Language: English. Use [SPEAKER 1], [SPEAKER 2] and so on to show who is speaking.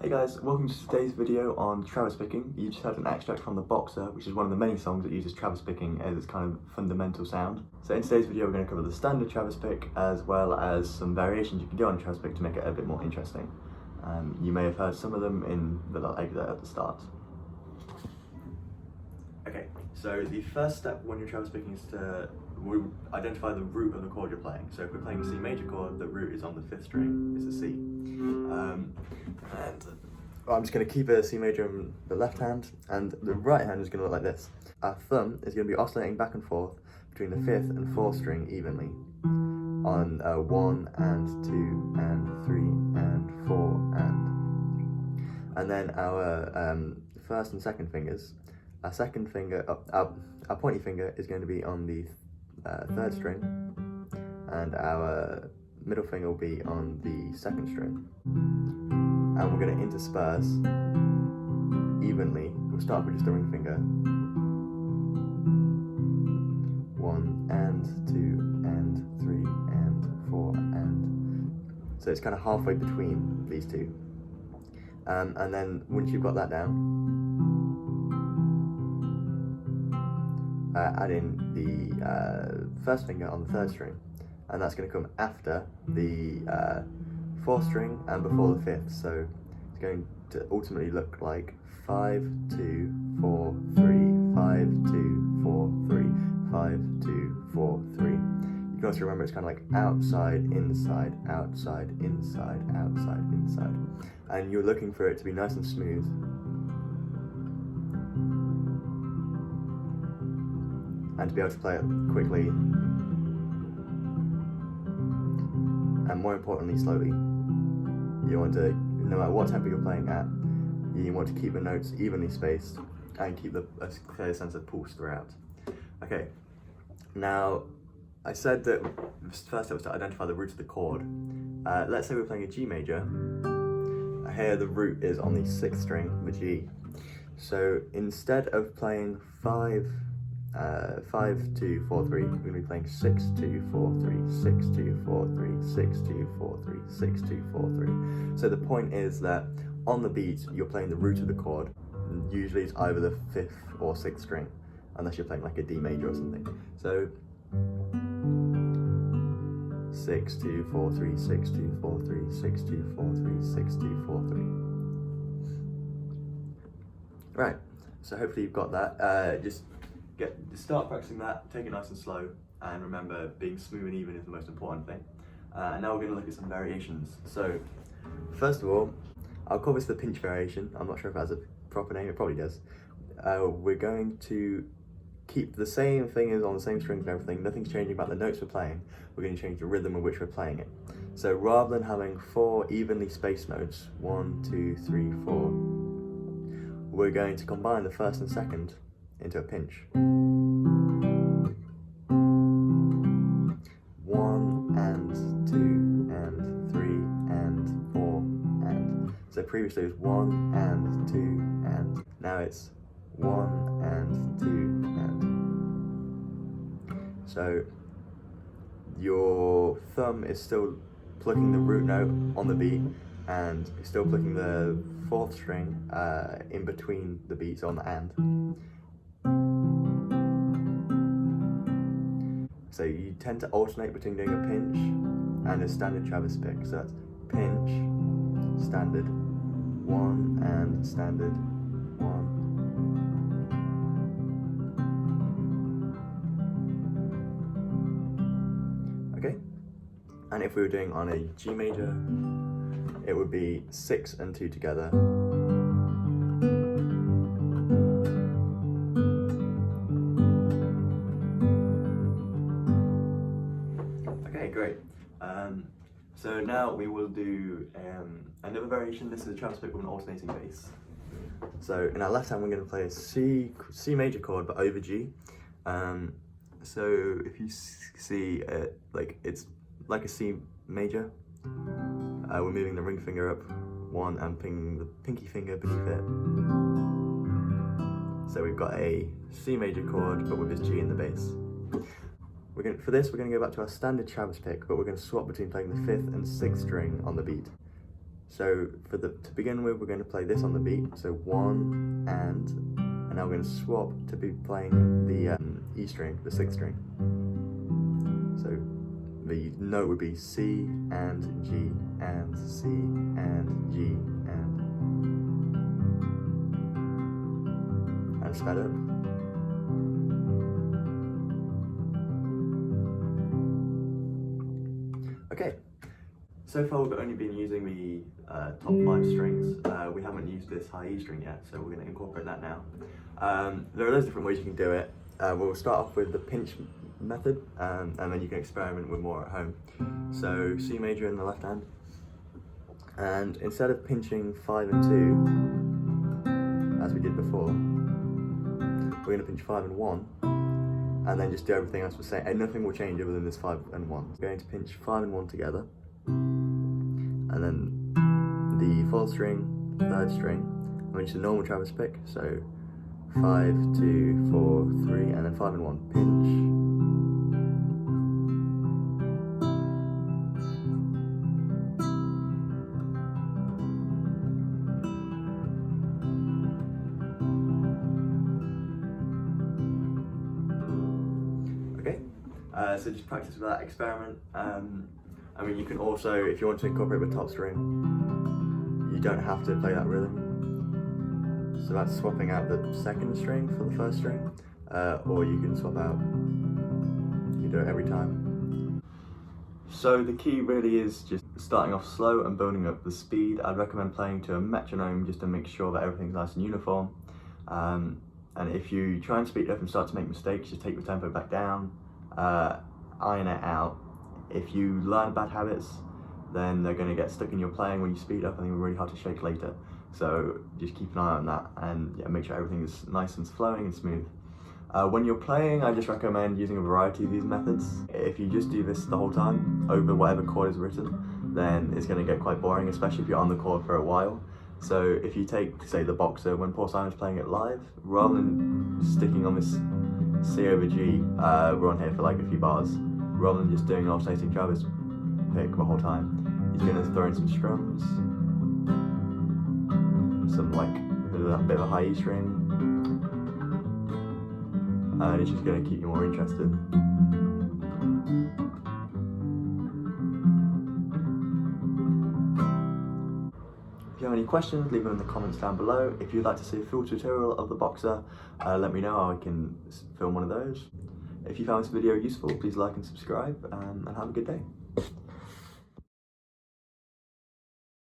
[SPEAKER 1] Hey guys, welcome to today's video on Travis picking. You just heard an extract from The Boxer, which is one of the many songs that uses Travis picking as its kind of fundamental sound. So in today's video we're going to cover the standard Travis pick as well as some variations you can do on Travis pick to make it a bit more interesting. You may have heard some of them in the little exit at the start. Okay, so the first step when you're Travis picking is to identify the root of the chord you're playing. So if we're playing a C major chord, the root is on the 5th string, it's a C. I'm just going to keep a C major in the left hand, and the right hand is going to look like this. Our thumb is going to be oscillating back and forth between the 5th and 4th string evenly on 1 and 2 and 3 and 4 and then our first and second fingers. Our second finger, our pointy finger is going to be on the 3rd string, and our middle finger will be on the 2nd string. And we're going to intersperse evenly. We'll start with just the ring finger. 1 and 2 and 3 and 4 and. So it's kind of halfway between these two. And then once you've got that down, add in the first finger on the 3rd string, and that's going to come after the 4th string and before the 5th. So it's going to ultimately look like 5 2 4 3 5 2 4 3 5 2 4 3. You can also remember it's kind of like outside inside outside inside outside inside, and you're looking for it to be nice and smooth. And to be able to play it quickly, and more importantly, slowly. You want to, no matter what tempo you're playing at, you want to keep the notes evenly spaced and keep a clear sense of pulse throughout. Okay, now I said that first it was to identify the root of the chord. Let's say we're playing a G major. Here the root is on the 6th string, the G. So instead of playing 5 2 4 3, we're going to be playing 6 2 4 3 6 2 4 3 6 2 4 3 6 2 4 3. So the point is that on the beat you're playing the root of the chord. Usually it's either the 5th or 6th string, unless you're playing like a D major or something. So 6 2 4 3 6 2 4 3 6 2 4 3 6 2 4 3. Right, so hopefully you've got that. Just start practicing that, take it nice and slow, and remember being smooth and even is the most important thing. And now we're going to look at some variations. So first of all, I'll call this the pinch variation. I'm not sure if it has a proper name, it probably does. We're going to keep the same fingers on the same strings and everything, nothing's changing about the notes we're playing, we're going to change the rhythm in which we're playing it. So rather than having 4 evenly spaced notes, 1 2 3 4, we're going to combine the 1st and 2nd into a pinch. 1 and 2 and 3 and 4 and. So previously it was 1 and 2 and. Now it's 1 and 2 and. So your thumb is still plucking the root note on the beat, and you're still plucking the 4th string in between the beats on the and. So you tend to alternate between doing a pinch and a standard Travis pick. So that's pinch, standard, 1 and standard, 1. Okay, and if we were doing on a G major, it would be 6 and 2 together. Great. So now we will do another variation. This is a Travis pick with an alternating bass. So in our left hand we're going to play a C major chord but over G. So if you see it's like a C major, we're moving the ring finger up 1 and pinging the pinky finger beneath it. So we've got a C major chord but with this G in the bass. For this, we're going to go back to our standard Travis pick, but we're going to swap between playing the 5th and 6th string on the beat. So to begin with, we're going to play this on the beat. So 1 and now we're going to swap to be playing the E string, the 6th string. So the note would be C and G and C and G and sped up. Okay, so far we've only been using the top 5 strings. We haven't used this high E string yet, so we're going to incorporate that now. There are loads of different ways you can do it. We'll start off with the pinch method, and then you can experiment with more at home. So C major in the left hand, and instead of pinching 5 and 2, as we did before, we're going to pinch 5 and 1, and then just do everything else the same, and nothing will change other than this 5 and 1. We're going to pinch 5 and 1 together, and then the 4th string, 3rd string, and then just a normal Travis pick, so 5, 2, 4, 3, and then 5 and 1, pinch. Okay, so just practice with that, experiment. I mean, you can also, if you want to incorporate the top string, you don't have to play that rhythm. So that's swapping out the 2nd string for the 1st string, or you can swap out, you do it every time. So the key really is just starting off slow and building up the speed. I'd recommend playing to a metronome just to make sure that everything's nice and uniform. And if you try and speed up and start to make mistakes, just take your tempo back down, iron it out. If you learn bad habits, then they're going to get stuck in your playing when you speed up, and they're really hard to shake later. So just keep an eye on that, and yeah, make sure everything is nice and flowing and smooth. When you're playing, I just recommend using a variety of these methods. If you just do this the whole time, over whatever chord is written, then it's going to get quite boring, especially if you're on the chord for a while. So if you take, say, the Boxer, when Paul Simon's playing it live, rather than sticking on this C over G, we're on here for like a few bars, rather than just doing an alternating Travis pick the whole time, he's going to throw in some strums, some like a bit of a high E string, and it's just going to keep you more interested. If you have any questions, leave them in the comments down below. If you'd like to see a full tutorial of the Boxer, let me know, I can film one of those. If you found this video useful, please like and subscribe, and have a good day.